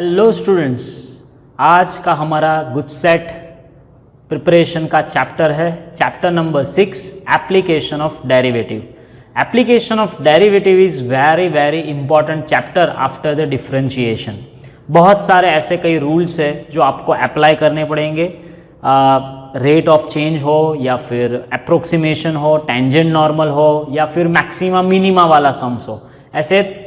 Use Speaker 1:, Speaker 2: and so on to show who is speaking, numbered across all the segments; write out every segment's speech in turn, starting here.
Speaker 1: Hello students, आज का हमारा गुड सेट प्रिपरेशन का चैप्टर है chapter number 6 application of derivative. Application of derivative is very important chapter after the differentiation. बहुत सारे ऐसे कई रूल्स है जो आपको अप्लाई करने पड़ेंगे, रेट ऑफ चेंज हो या फिर अप्रोक्सीमेशन हो, टेंजेंट नॉर्मल हो या फिर मैक्सिमा मिनिमा वाला सम्स हो। ऐसे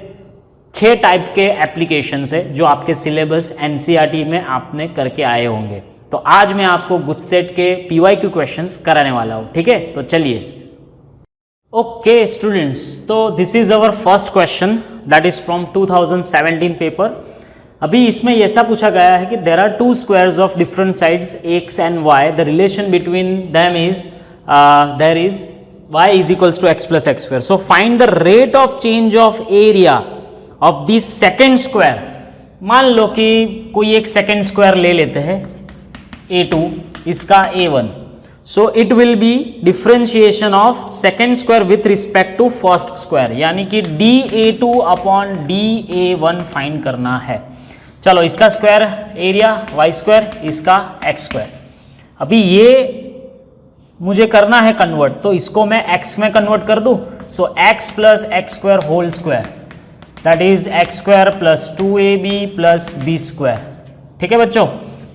Speaker 1: 6 टाइप के एप्लीकेशंस है जो आपके सिलेबस एनसीईआरटी में आपने करके आए होंगे। तो आज मैं आपको गुड सेट के पीवाईक्यू क्वेश्चंस कराने वाला हूँ, ठीक है। तो चलिए, ओके स्टूडेंट्स, तो this is our first question that is from 2017 paper. अभी इसमें ऐसा पूछा गया है कि there are two squares of different sides x and y, the relation between them is there is y is equals to x plus x square. So find the rate of change of area of this second square. मान लो कि कोई एक second square ले लेते हैं a2, इसका a1। So it will be differentiation of second square with respect to first square, यानी कि dA2 अपॉन dA1 फाइंड करना है। चलो, इसका स्क्वायर एरिया y स्क्वायर, इसका x स्क्वायर। अभी ये मुझे करना है कन्वर्ट, तो इसको मैं x में कन्वर्ट कर दूं। So x plus x square whole square that is x square plus 2ab plus b square. ठीक है बच्चों,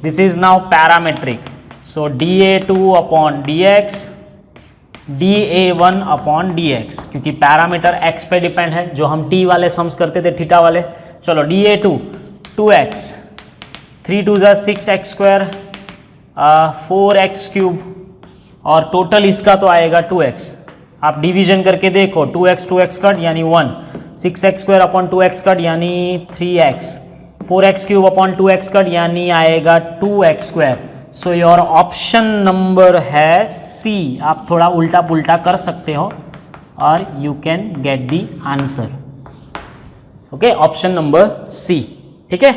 Speaker 1: this is now parametric. So dA2 upon dx, dA1 upon dx, क्योंकि पैरामीटर x पे depend है, जो हम t वाले sums करते थे, थीटा वाले। चलो, dA2 2x, 3 2 जा 6x स्क्वायर, 4x क्यूब, और टोटल इसका तो आएगा 2x। आप डिवीजन करके देखो, 2x कट यानी 1, 6x square upon 2x cut यानी 3x, 4x cube upon 2x cut यानी आएगा 2x square. So your option number है सी। आप थोड़ा उल्टा पुल्टा कर सकते हो और you can get the answer. Okay, option number C. ठीक है,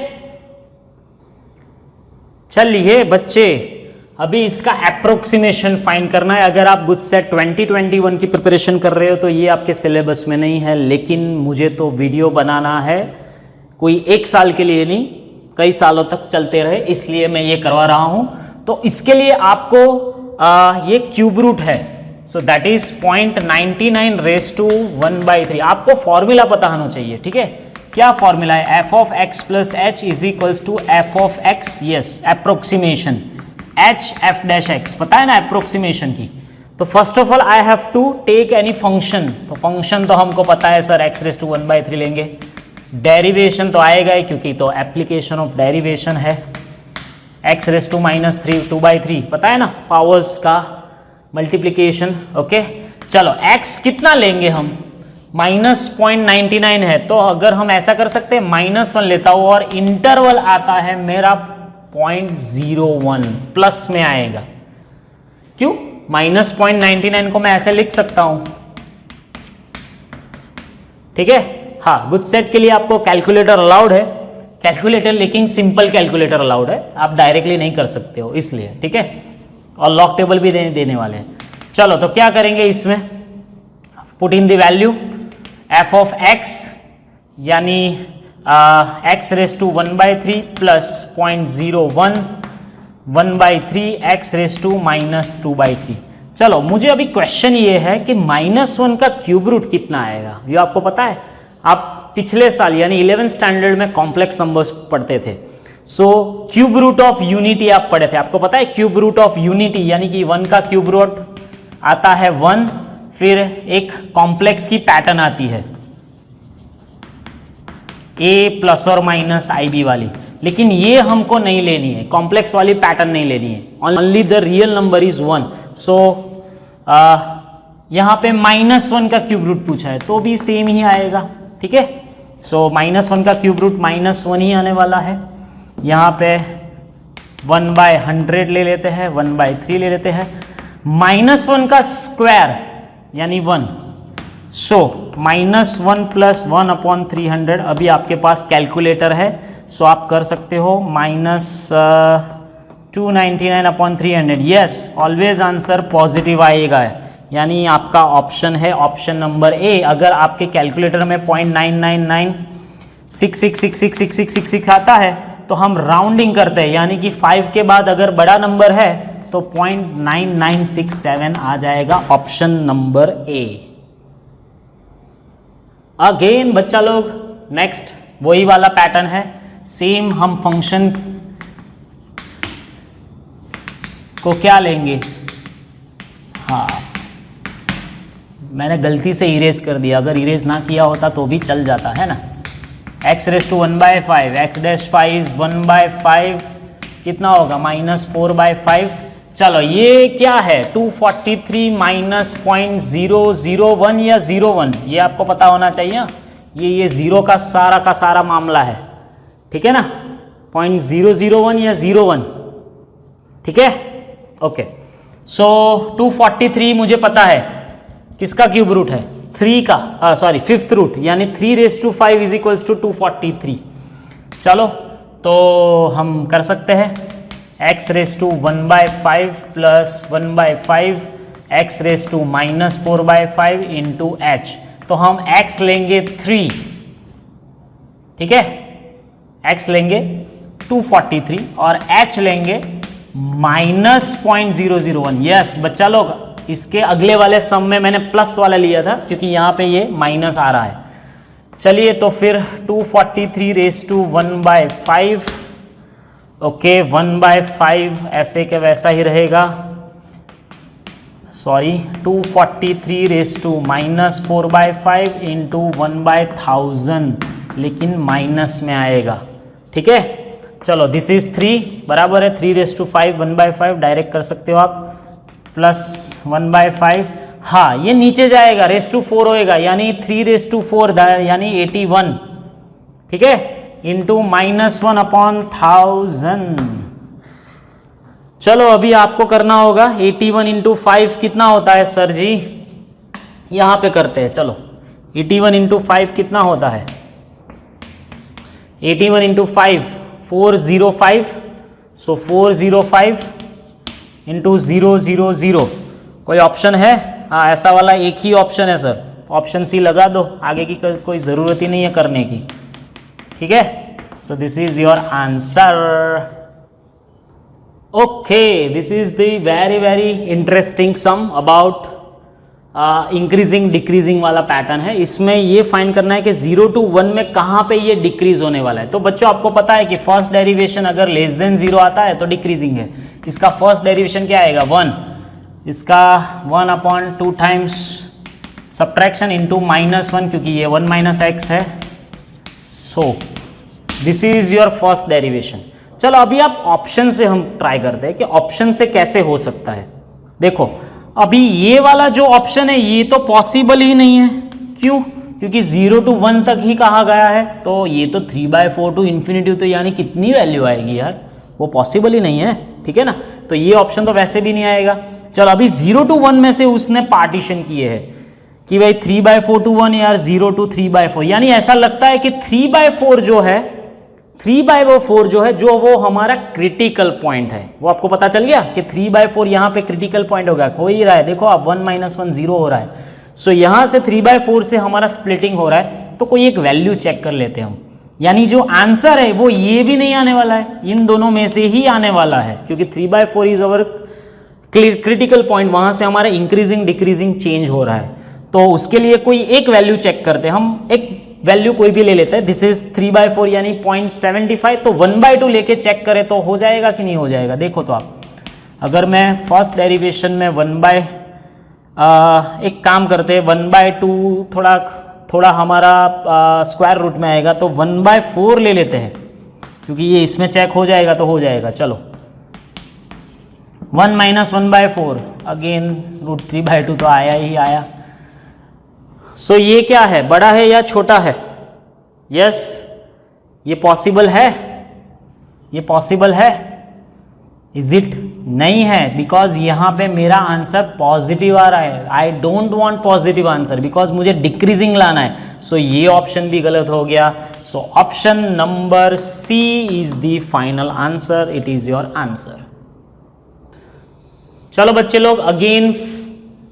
Speaker 1: चलिए बच्चे, अभी इसका अप्रोक्सीमेशन फाइंड करना है। अगर आप गुड सेट 2021 की प्रिपरेशन कर रहे हो तो ये आपके सिलेबस में नहीं है, लेकिन मुझे तो वीडियो बनाना है, कोई एक साल के लिए नहीं, कई सालों तक चलते रहे, इसलिए मैं ये करवा रहा हूं। तो इसके लिए आपको ये क्यूब रूट है, so that is 0.99 raise to 1/3। आपको फॉर्मूला पता होना चाहिए, ठीक है। क्या फॉर्मूला है? f of x plus h is equals to f of x, yes, approximation h f dash x, पता है ना अप्रोक्सीमेशन की। तो first of all I have to take any function. तो फंक्शन तो हमको पता है सर, x रेज टू 1/3 लेंगे। डेरिवेशन तो आएगा ही, क्योंकि तो एप्लीकेशन ऑफ डेरिवेशन है। x रेज टू -3 2/3, पता है ना, पावर्स का मल्टीप्लीकेशन। ओके, चलो x कितना लेंगे हम? -0.99 है, तो अगर हम ऐसा कर सकते हैं, -1 लेता हूं और इंटरवल आता है मेरा 0.01, प्लस में आएगा। क्यों? -0.99 को मैं ऐसे लिख सकता हूं, ठीक है। हाँ, गुड सेट के लिए आपको कैलकुलेटर अलाउड है, कैलकुलेटर, लेकिन सिंपल कैलकुलेटर अलाउड है, आप डायरेक्टली नहीं कर सकते हो, इसलिए, ठीक है। और लॉक टेबल भी देने वाले हैं। चलो, तो क्या करेंगे इसमें? Put in the value f of x, यानी x raise to 1/3 plus 0.01, 1/3 x raise to -2/3। चलो, मुझे अभी क्वेश्चन ये है कि -1 का क्यूब रूट कितना आएगा, ये आपको पता है? आप पिछले साल यानी 11th स्टैंडर्ड में कॉम्प्लेक्स नंबर्स पढ़ते थे। So cube root of unity आप पढ़े थे, आपको पता है क्यूब रूट ऑफ यूनिटी, यानी कि 1 का क्यूब रूट आता है 1, फिर एक कॉम्प्लेक्स की पैटर्न आती है a प्लस और माइनस IB वाली, लेकिन ये हमको नहीं लेनी है, कॉम्प्लेक्स वाली पैटर्न नहीं लेनी है, only the real number is 1। सो यहाँ पे -1 का क्यूब रूट पूछा है, तो भी सेम ही आएगा, ठीक है। सो -1 का क्यूब रूट -1 ही आने वाला है। यहाँ पे 1/100 ले लेते हैं, 1/3 ले लेते हैं, -1 का स्क्वायर यानी 1। सो -1 प्लस 1 अपॉन 300। अभी आपके पास कैलकुलेटर है, सो आप कर सकते हो, -299 upon 300। Yes, always answer positive आएगा, यानी आपका ऑप्शन है ऑप्शन नंबर ए। अगर आपके कैलकुलेटर में 0.999 6666666 आता है तो हम राउंडिंग करते हैं, यानी कि 5 के बाद अगर बड़ा नंबर है तो 0.9967 आ जाएगा, ऑप्शन नंबर ए। अगेन बच्चा लोग नेक्स्ट वही वाला पैटर्न है, सेम हम फंक्शन को क्या लेंगे, हाँ मैंने गलती से इरेज कर दिया, अगर इरेज ना किया होता तो भी चल जाता है ना। x raise to 1/5, x dash 5 1/5 कितना होगा, -4/5। चलो ये क्या है, 243 माइनस 0.001 या 01, ये आपको पता होना चाहिए। ये जीरो का सारा मामला है, ठीक है ना, 0.001 या 01, ठीक है, ओके। सो 243 मुझे पता है किसका क्यूब रूट है, 3 का, सॉरी 5th रूट, यानी 3 raise to 5 is equals to 243। चलो तो हम कर सकते हैं, x raise to 1/5 plus 1/5 x raise to -4/5 into h, तो हम x लेंगे 3, ठीक है, x लेंगे 243 और h लेंगे -0.001। यस बच्चा लोग, इसके अगले वाले सम में मैंने प्लस वाला लिया था क्योंकि यहाँ पे ये माइनस आ रहा है। चलिए तो फिर 243 रेस टू 1/5, ओके 1/5 ऐसे के वैसा ही रहेगा, सॉरी 243 रेस टू -4/5 इंटू 1/1000, लेकिन माइनस में आएगा, ठीक है। चलो दिस इज 3 बराबर है 3 रेस टू 5 1/5, डायरेक्ट कर सकते हो आप, प्लस 1/5, हाँ ये नीचे जाएगा, रेस टू 4 होएगा, यानी 3 रेस टू 4 यानी 81, ठीक है, इंटू -1/1000। चलो अभी आपको करना होगा 81 इंटू 5 कितना होता है सर जी, यहाँ पे करते हैं। चलो 81 इंटू 5 कितना होता है, 81 इंटू 5 405, सो 405 इंटू 000, कोई ऑप्शन है, हाँ ऐसा वाला एक ही ऑप्शन है सर, ऑप्शन सी लगा दो, आगे की कोई ज़रूरत ही नहीं है करने की, ठीक है। So this is your answer, okay. This is the very interesting sum about increasing decreasing वाला पैटर्न है। इसमें ये फाइंड करना है कि 0 to 1 में कहाँ पे ये डिक्रीज होने वाला है। तो बच्चों आपको पता है कि फर्स्ट डेरिवेशन अगर लेस देन 0 आता है तो डिक्रीजिंग है, इसका फर्स्ट डेरिवेशन क्या आएगा 1, इसका 1/2 टाइम्स सब्ट्रैक्शन इंटू -1, क्योंकि ये 1 माइनस एक्स है, so this is your first derivation. चलो अभी आप ऑप्शन से हम ट्राई करते हैं कि ऑप्शन से कैसे हो सकता है। देखो अभी ये वाला जो ऑप्शन है ये तो पॉसिबल ही नहीं है, क्यों, क्योंकि 0 to 1 तक ही कहा गया है, तो ये तो 3/4 टू इन्फिनिटी, तो यानी कितनी वैल्यू आएगी यार, वो पॉसिबल ही नहीं है, ठीक है ना, तो ये ऑप्शन तो वैसे भी नहीं आएगा। चलो अभी 0 to 1 में से उसने पार्टीशन किए हैं कि भाई 3/4 to 1 यार 0 to 3/4, यानी ऐसा लगता है कि 3/4 जो है 3/4 जो है जो वो हमारा क्रिटिकल पॉइंट है, वो आपको पता चल गया कि 3/4 यहाँ पे क्रिटिकल पॉइंट होगा, हो ही रहा है, देखो आप 1 - 1 0 हो रहा है, सो यहाँ से 3/4 से हमारा स्प्लिटिंग हो रहा है, तो कोई एक वैल्यू चेक कर लेते हैं हम, यानी जो आंसर है वो ये भी नहीं आने वाला है, इन दोनों में से ही आने वाला है, क्योंकि 3/4 इज अवर क्रिटिकल पॉइंट, वहां से हमारा इंक्रीजिंग डिक्रीजिंग चेंज हो रहा है, तो उसके लिए कोई एक वैल्यू चेक करते हैं हम, एक वैल्यू कोई भी ले लेते हैं, दिस इज 3/4 यानी 0.75, तो 1/2 लेके चेक करें तो हो जाएगा कि नहीं हो जाएगा। देखो तो आप, अगर मैं फर्स्ट डेरिवेशन में एक काम करते हैं 1/2 थोड़ा हमारा स्क्वायर रूट में आएगा, तो 1/4 ले लेते हैं, क्योंकि ये इसमें चेक हो जाएगा तो हो जाएगा। चलो 1 - 1/4 अगेन √3/2 तो आया ही आया। सो ये क्या है, बड़ा है या छोटा है, यस ये पॉसिबल है, ये पॉसिबल है, इज इट, नहीं है, बिकॉज यहां पे मेरा आंसर पॉजिटिव आ रहा है, I don't want positive answer because मुझे डिक्रीजिंग लाना है, सो ये ऑप्शन भी गलत हो गया। So option number C is the final answer, it is your answer. चलो बच्चे लोग अगेन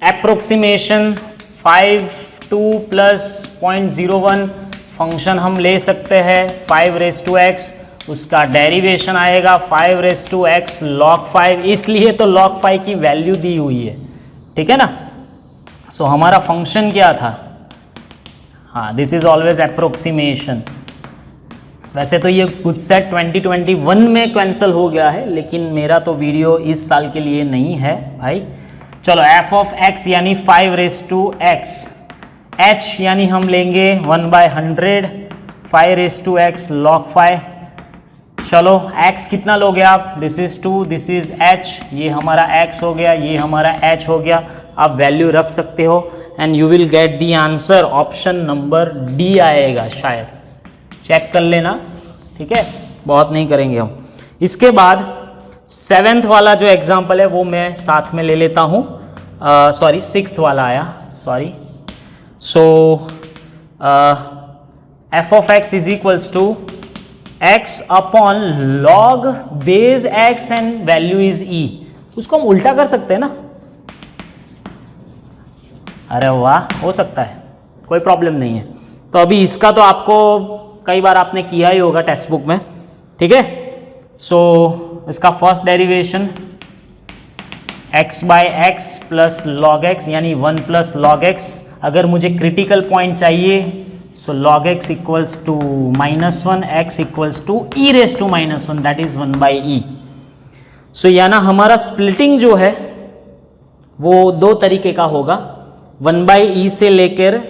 Speaker 1: अप्रोक्सीमेशन 5(2 + 0.01 फंक्शन हम ले सकते हैं 5 raised to x उसका डेरिवेशन आएगा 5⁵x log 5, इसलिए तो log 5 की वैल्यू दी हुई है, ठीक है ना। सो हमारा फंक्शन क्या था, हाँ दिस इज ऑलवेज अप्रोक्सीमेशन। वैसे तो ये कुछ सेट 2021 में कैंसिल हो गया है, लेकिन मेरा तो वीडियो इस साल के लिए नहीं है भाई। चलो f ऑफ x यानी 5⁵x, h यानी हम लेंगे 1/100, 5⁵x log 5। चलो x कितना लोगे आप, this is 2, this is h, ये हमारा x हो गया, ये हमारा h हो गया। आप वैल्यू रख सकते हो and you will get the answer, option number D आएगा शायद, चेक कर लेना, ठीक है, बहुत नहीं करेंगे हम। इसके बाद 7th वाला जो एग्जाम्पल है वो मैं साथ में ले लेता हूँ, सॉरी 6th वाला आया, sorry. So f of x is equals to x upon log base x and value is e। उसको हम उल्टा कर सकते हैं ना, अरे वाह, हो सकता है, कोई प्रॉब्लम नहीं है। तो अभी इसका तो आपको कई बार आपने किया ही होगा टेक्स्ट बुक में, ठीक है। सो इसका first derivation x/x plus log x यानी 1 प्लस log x। अगर मुझे क्रिटिकल पॉइंट चाहिए so log x equals to -1, x equals to e⁻⁻1, that is 1/e। So याना हमारा स्प्लिटिंग जो है वो दो तरीके का होगा, 1/e से लेकर,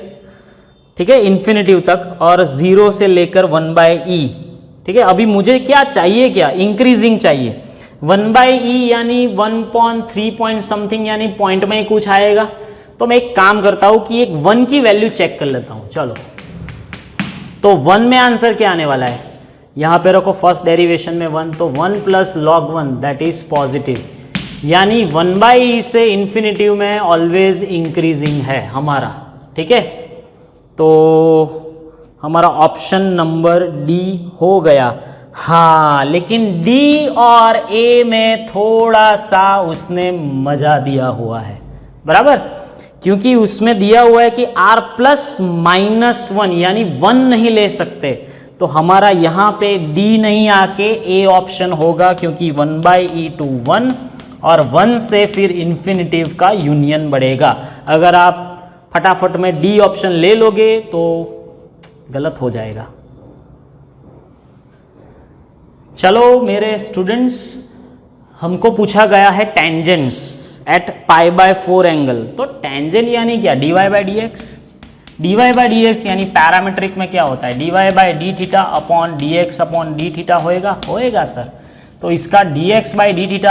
Speaker 1: ठीक है, इन्फिनिटिव तक, और 0 से लेकर 1/e, ठीक है। अभी मुझे क्या चाहिए, क्या इंक्रीजिंग चाहिए, 1/e यानी 1.3 पॉइंट समथिंग, यानी पॉइंट में ही कुछ आएगा। तो मैं एक काम करता हूं कि एक 1 की वैल्यू चेक कर लेता हूं, चलो। तो 1 में आंसर क्या आने वाला है, यहां पे रखो फर्स्ट डेरिवेशन में 1, तो 1 plus log 1 that is positive, यानी 1/e से इन्फिनिटिव में ऑलवेज इंक्रीजिंग है हमारा, ठीक है। तो हमारा ऑप्शन नंबर डी हो गया। हाँ, लेकिन डी और ए में थोड़ा सा उसने मजा दिया हुआ है, बराबर, क्योंकि उसमें दिया हुआ है कि r प्लस -1 यानी 1 नहीं ले सकते। तो हमारा यहाँ पे डी नहीं आके ए ऑप्शन होगा, क्योंकि 1/e टू 1 और 1 से फिर इन्फिनिटिव का यूनियन बढ़ेगा। अगर आप फटाफट में डी ऑप्शन ले लोगे तो गलत हो जाएगा। चलो मेरे स्टूडेंट्स, हमको पूछा गया है टेंजेंट्स एट π/4 एंगल। तो टेंजेंट यानी क्या, dy/dx। dy/dx यानी पैरामीट्रिक में क्या होता है, dy/d θ upon dx upon d θ होएगा सर। तो इसका dx/d θ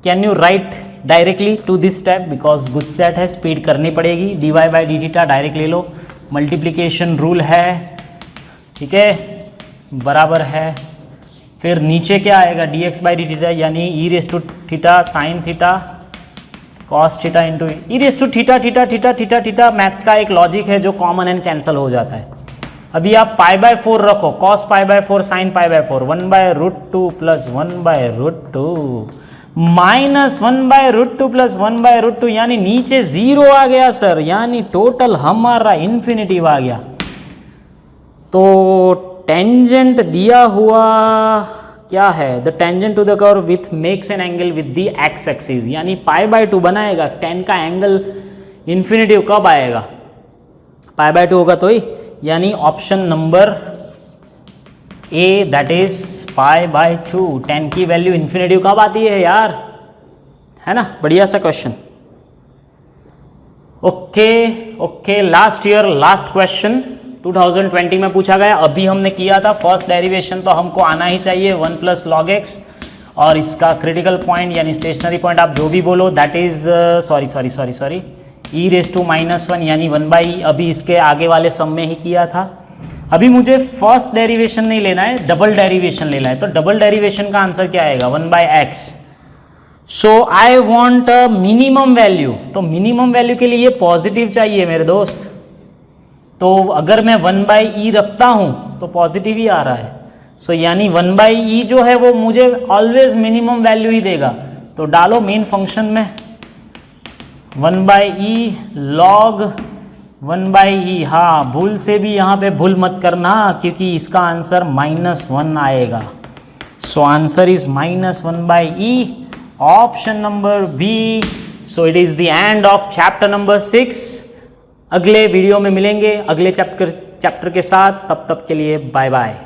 Speaker 1: can you write directly to this step, because good set है, स्पीड करनी पड़ेगी। dy/d θ डायरेक्ट ले लो, मल्टीप्लीकेशन रूल है, ठीक है, बराबर है। फिर नीचे क्या आएगा, dx/d θ यानी e⁻θ sin θ cos θ into e⁻θ। Maths का एक लॉजिक है जो कॉमन एंड कैंसल हो जाता है। अभी आप π/4 रखो, cos π/4 sin π/4, 1/√2 plus 1/√2 minus 1/√2 plus 1/√2, यानी नीचे 0 आ गया सर, यानी टोटल हमारा इन्फिनिटिव आ गया। तो टेंजेंट दिया हुआ क्या है, the tangent to the curve with makes an angle with the x axis, यानी π/2 बनाएगा। 10 का एंगल इन्फिनिटिव कब आएगा, π/2 होगा तो ही, यानी option number a that is π/2। 10 की वैल्यू इन्फिनिटिव कब आती है यार, है ना, बढ़िया सा question. Okay, last year last question 2020 में पूछा गया। अभी हमने किया था फर्स्ट डेरिवेशन, तो हमको आना ही चाहिए 1 प्लस log x, और इसका क्रिटिकल पॉइंट यानी स्टेशनरी पॉइंट आप जो भी बोलो, दैट इज सॉरी e⁻⁻1 यानी 1/e। अभी इसके आगे वाले सम में ही किया था। अभी मुझे फर्स्ट डेरिवेशन नहीं लेना है, डबल डेरिवेशन लेना है। तो डबल डेरिवेशन का आंसर क्या आएगा, 1/x। So I want minimum value. तो मिनिमम वैल्यू के लिए पॉजिटिव चाहिए मेरे दोस्त। तो अगर मैं 1/e रखता हूं तो पॉजिटिव ही आ रहा है। सो यानी 1/e जो है वो मुझे ऑलवेज मिनिमम वैल्यू ही देगा। तो डालो मेन फंक्शन में 1/e log 1/e, हाँ भूल से भी यहाँ पे भूल मत करना क्योंकि इसका आंसर -1 आएगा। So answer is -1/e, option number B. So it is the end of chapter number 6। अगले वीडियो में मिलेंगे अगले चैप्टर के साथ, तब तक के लिए बाय बाय।